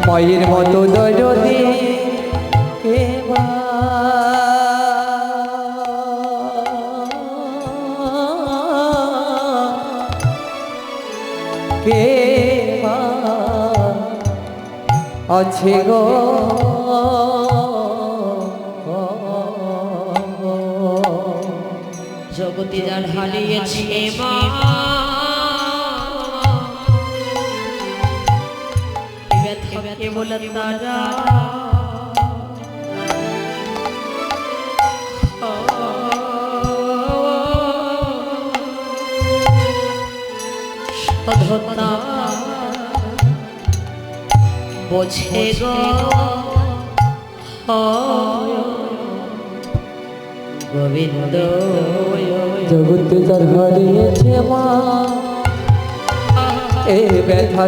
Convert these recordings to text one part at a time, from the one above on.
মায়ের মতো দরদি কে আছে গো জগতে যার হারিয়েছে মা ব্যথা বলে তারা সধতা বোঝে গো গোবিন্দ জগতে যার হারিয়েছে মা এ ব্যথা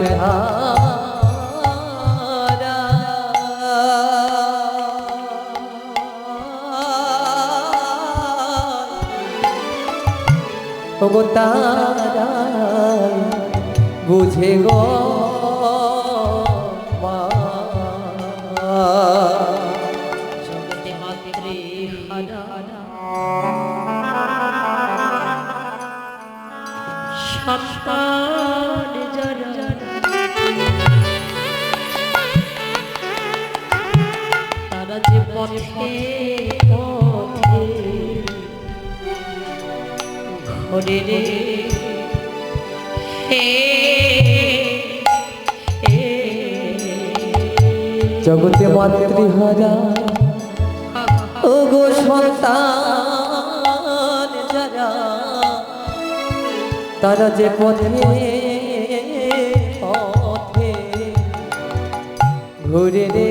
তারা বুঝে গো মা জগতে মাতৃ হারা সন্তান যারা তারা যে পথে পথে ঘরে রে জগতে মাতৃহারা ও গো সন্তান যারা তারা যে পথে পথে ঘুরে রে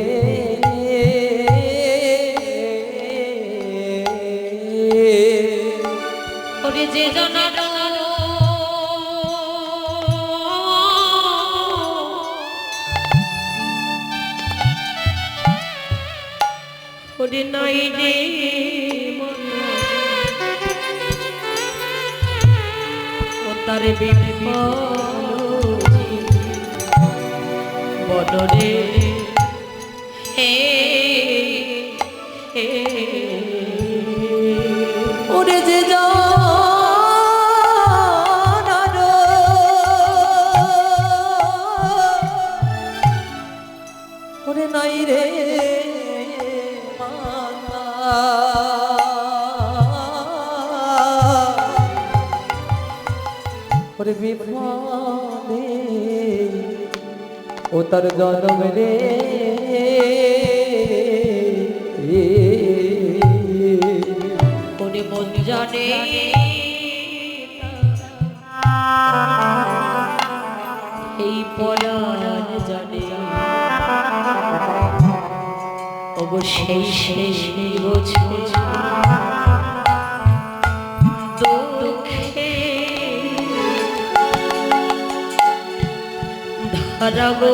ওরে যে জনা ওরে নাই রে ও তারে বদরে ওরে যে ওরে নাই রে ওরে বিপদে ও তার জনম রে ওরে মন জানে এই পরাণ জানে অবশ্যই শেষ বোঝে ধারা গো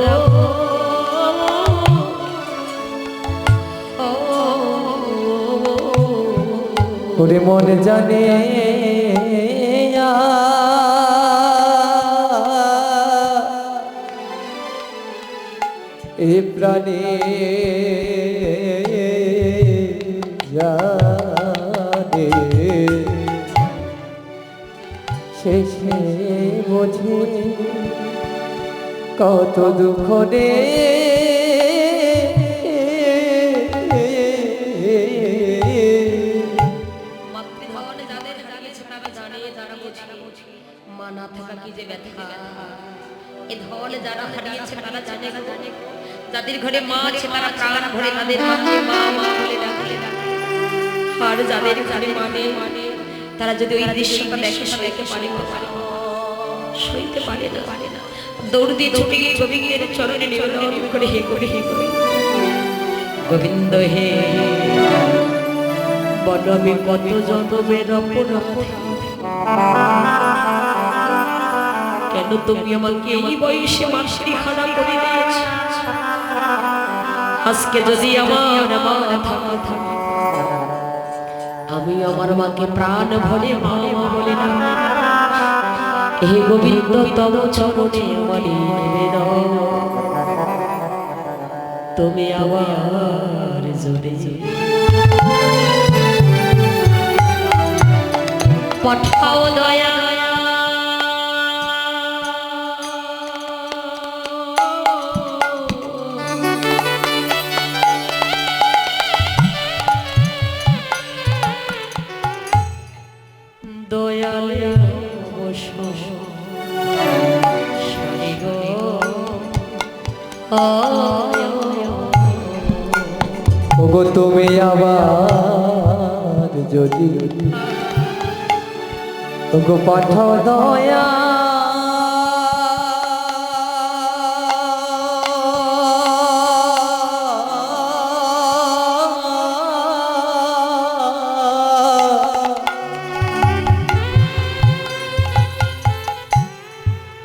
ওরে মন জানে এ প্রাণে জানে শেষে বোঝে কত দুঃখ রে মা না থাকা কি যে ব্যথা এ ধল যারা হারিয়েছে তারা জানে যাদের ঘরে মা আছে তারা প্রাণ ভরে তাদের মাকে মা মা বলে ডাকে আর যাদের ঘরে মানে তারা যদি ওই দৃশ্যটা দেখে সইতে পারে না দৌড় দিয়ে ছুটে গিয়ে গোবিন্দের চরণে নিবেদন করে হে গোবিন্দ হে বড় বিপদ জন্মের কেন তুমি আমাকে এই বয়সে মাতৃহারা করে দিয়েছ আজকে যদি আমার মা থাকে আমি আমার মাকে প্রাণ ভরে মা বলে না হে গোবিন্দ তব চরণে আমার নিবেদন তুমি আমার জোরে পাঠাও দয়া দয়ালে ওগো তুমি আবার যদি ওগো পাঠাও দয়া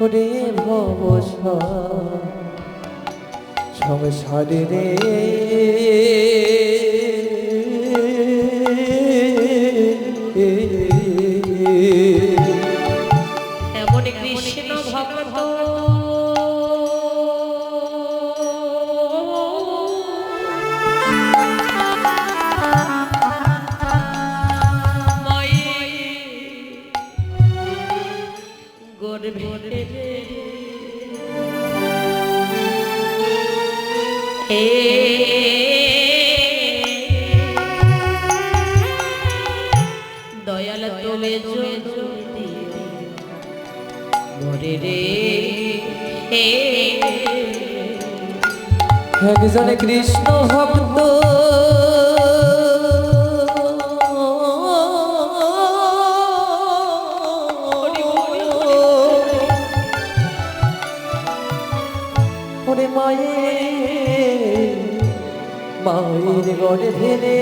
ওরে ভব সংসারে রে এমন কৃষ্ণ ভক্ত দয়াল তুমি মরে রে একজন কৃষ্ণ ভক্ত ওরে মায়ের গড়ে ধেরে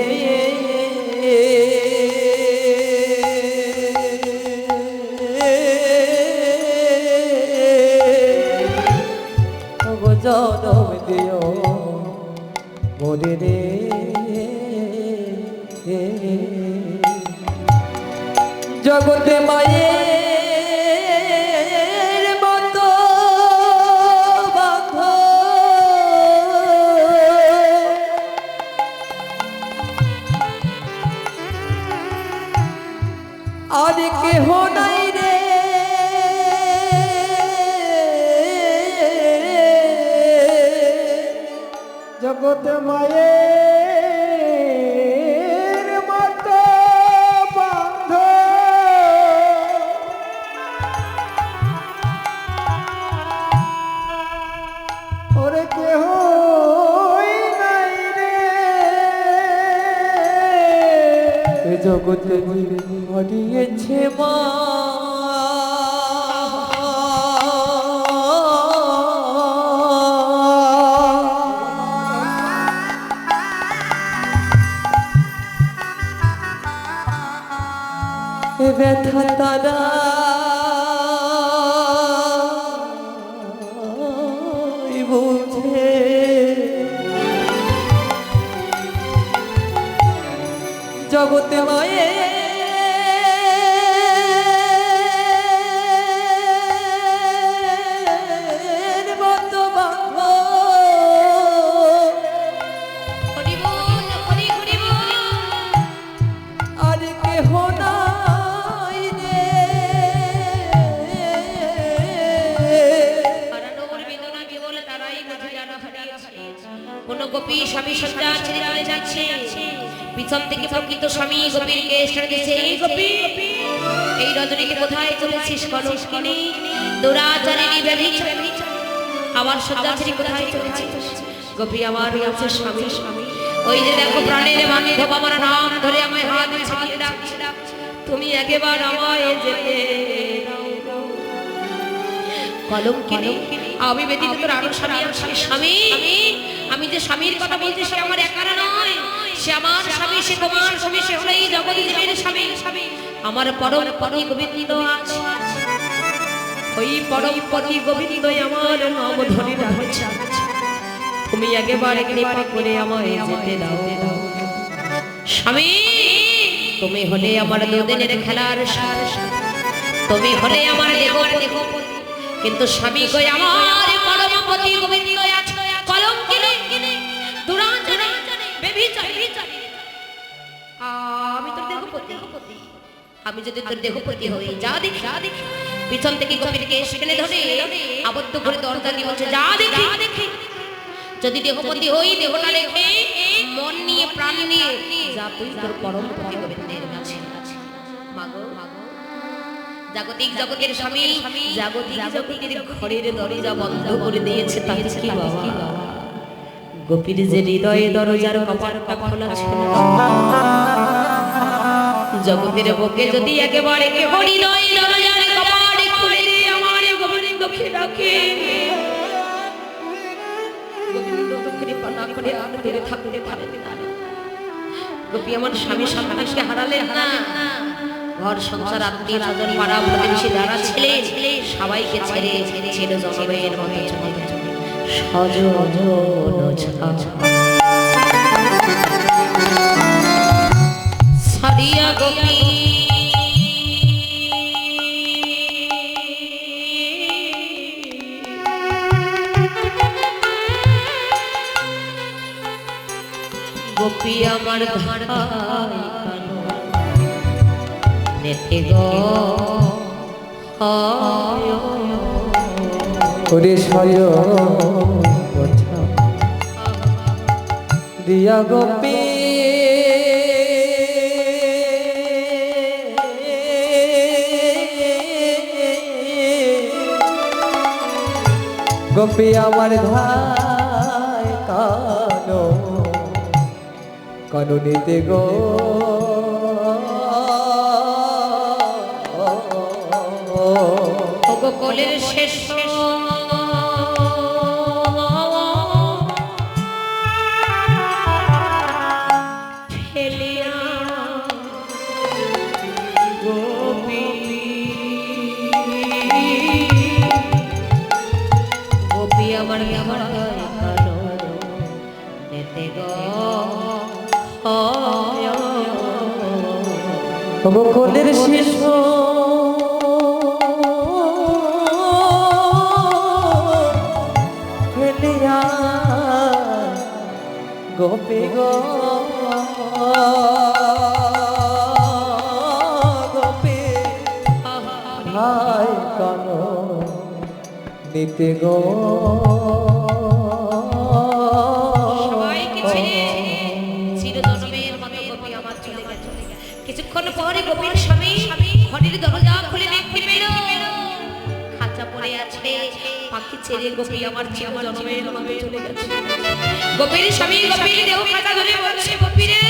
জনম দিও মোরে রে জগতে মায়ের মতো বাঁধ আর কেহ নাই রে জগতে মায়ের মতো বাঁধ ওরে কেহ নাই রে জগতে হারিয়েছে মা ব্যথা তারা বুঝে জগতে মায়ে মতো বাঁধ আর কেহ নাই রে কোন গোপী স্বামী সজ্জা ছেড়ে চলে যাচ্ছে পিছন থেকে প্রকৃত স্বামী গোপীকে এসে দিয়েছে এই গোপী এই রজনীকে কোথায় চলেছিস কলঙ্কিনী দুরাচারিণী ব্যভিচারিণী আমার সজ্জা ছেড়ে কোথায় চলেছিস গোপী আমার আছে স্বামী ওই যে দেখো প্রাণের বান্ধব আমার নাম ধরে আমায় হাত ছাড়িয়ে ডাকছে তুমি একবার আমায় যেতে কলঙ্কিনী আমি ব্যতীত তোর আরো স্বামী আছে স্বামী আমি যে স্বামীর কথা বলছি সে আমার একার নয় সে আমার স্বামী সে তোমার স্বামী সে হলো এই জগদীশের স্বামী আমার পরম পতি গোবিন্দ আছে ওই পরম পতি গোবিন্দই আমার নাম ধরে ডাকছে তুমি একবার কৃপা করে আমায় যেতে দাও স্বামী তুমি হলে আমার দুদিনের খেলার সার তুমি হলে আমার দেহপতি কিন্তু স্বামী কই আমার পরম পতি গোবিন্দ আছে কলঙ্কিনী আমি যদি তোর দেহপতি হই, যা দেখি পিছন থেকে গোপীর কেশ টেনে ধরে আবদ্ধ করে দরজা দিয়ে বলছে, যা দেখি যদি দেহপতি হই, দেহটা রেখে মন নিয়ে প্রাণ নিয়ে যা তুই তোর পরম পতি গোবিন্দের কাছে। মাগো জাগতিক জগতের স্বামী জাগতিক জগতের ঘরের দরজা বন্ধ করে দিয়েছে, তাহলে কি বাবা গোপীর যে হৃদয়ে দরজার কপাটটা খোলা ছিল, জগতের বুকে যদি একেবারে হৃদয়ে দরজার কপাট খুলে দিয়ে আমার গোবিন্দকে ডাকে, গোবিন্দ কৃপা না করে আর দূরে থাকতে পারে না। গোপী আমার স্বামী সন্তানকে হারালেন না, ঘর সংসার আত্মীয় স্বজন পাড়া প্রতিবেশী যারা ছেলে সবাইকে ছেড়ে ছেড়ে জনমের মতো সারিয়া গোপী গোপী আমার ধারায় নেতে গো ওরে সয় দিয়া গোপী গোপী আমার ধায় কানো কানো নিতে গো কোলের শেষ ফেলিয়া গোপী গোপী আমার কানো নেতে গো কোলের শেষ গোপী গো গোপী ভাই কানো নিতে গো সবাইকে ছেড়ে চিরজন্মের মতো গোপী আমার চলে গেছে। কিছুক্ষণ পরে গোপীর স্বামী ঘরের দরজা খুলে দেখতে পেল খাঁচা পড়ে আছে পাখি ছেড়ে গোপী আমার চিরজন্মের মতো চলে গেছে। গোপীর স্বামী গোপীর দেহ খাঁচা ধরে বলছে, গোপী রে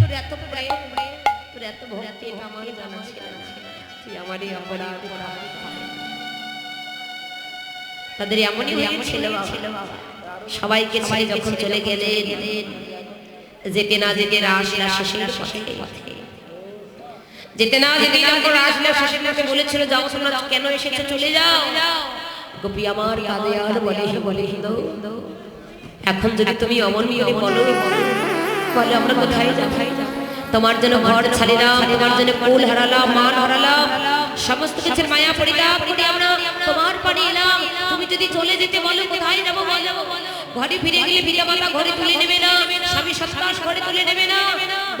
তোর এত প্রেম তোর এত ভক্তি এটা আমার জানা ছিল না, তুই আমারই অপরাধ। তাদের এমনই হয়েছিল বাবা, সবাইকে ছেড়ে যখন চলে গেলেন, যেতে না যেতে রাসলীলা শেষের পথে যেতে না যেতে যখন রাসলীলা শেষের পথে বলেছিল, যাও তোমরা কেন এসেছো, চলে যাও। গোপী আমার কাঁদে আর বলে হিন্দু এখন যদি তুমি অমন করে বলো বলে আমরা কোথায় যাব, তোমার জন্য ঘর ছাড়িলাম, তোমার জন্য কুল হারালাম, মান হারালাম, সমস্ত কিছুর মায়া পড়িলাম, আমরা তোমার পানি এলাম, তুমি যদি চলে যেতে বলো কোথায় যাবো বলো, ঘরে ফিরে গেলে পিতা মাতা ঘরে তুলে নেবে না, স্বামী সন্তান ঘরে তুলে নেবে না,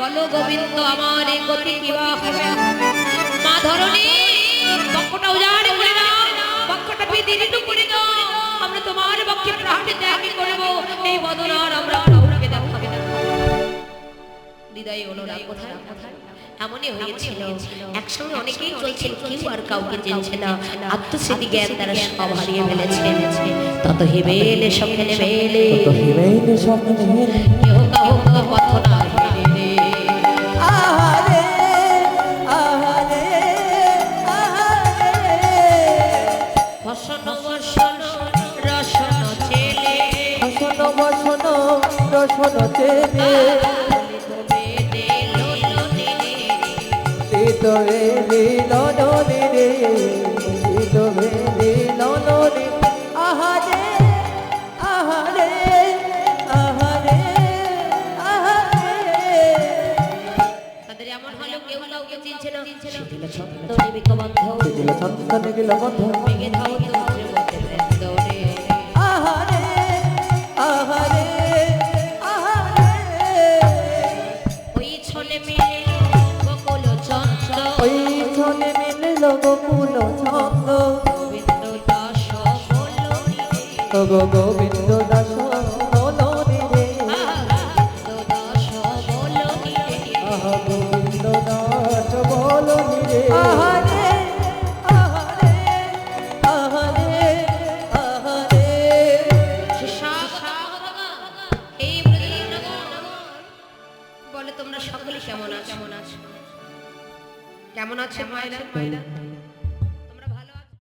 বলো গোবিন্দ আমার এই গতি কি বা হবে। মা ধরণী পক্ষটা উজাড় করে দাও, পক্ষটা বিদীর্ণ করে দাও, আমরা তোমার পক্ষে প্রাণে ত্যাগ করব, এই বদনার আমরা কাউকে দেখাবে না। হৃদয়ে অনুরাগ কোথায় এমনই হয়েছিল, একসঙ্গে অনেকেই চলছেন, কেউ আর কাউকে চিনছে না, আত্মস্মৃতি জ্ঞান তারা সব হারিয়ে ফেলেছে। তত হেবেলে সখেলে বেলে কেউ কাহু পথ না হেরে, আহারে আহারে আহারে বসন বসন রসন চেলে, বসন বসন রসন চেলে তো এলি ললনে রে, তো এলি ললনে, আহারে আহারে আহারে আহারে। তাদের এমন হলো কেউ কাউকে চিনছে না, দিল ছন্দ নিবিক বন্ধ, দিল ছন্দ নিবিক বন্ধ, ভেঙে দাও তোমার মধ্যে প্রেম দৌড়ে, আহারে আহারে আহারে। ওই ছলে মেয়ে বকল চঞ্চল ও গো গোবিন্দ দাস বলনি রে দাস বলনি রে আহা গোবিন্দ দাস বলনি রে আহারে আহারে আহারে আহারে হে ব্রজনগণ বলে তোমরা সকলে কেমন আছো কেমন আছো মায়েরা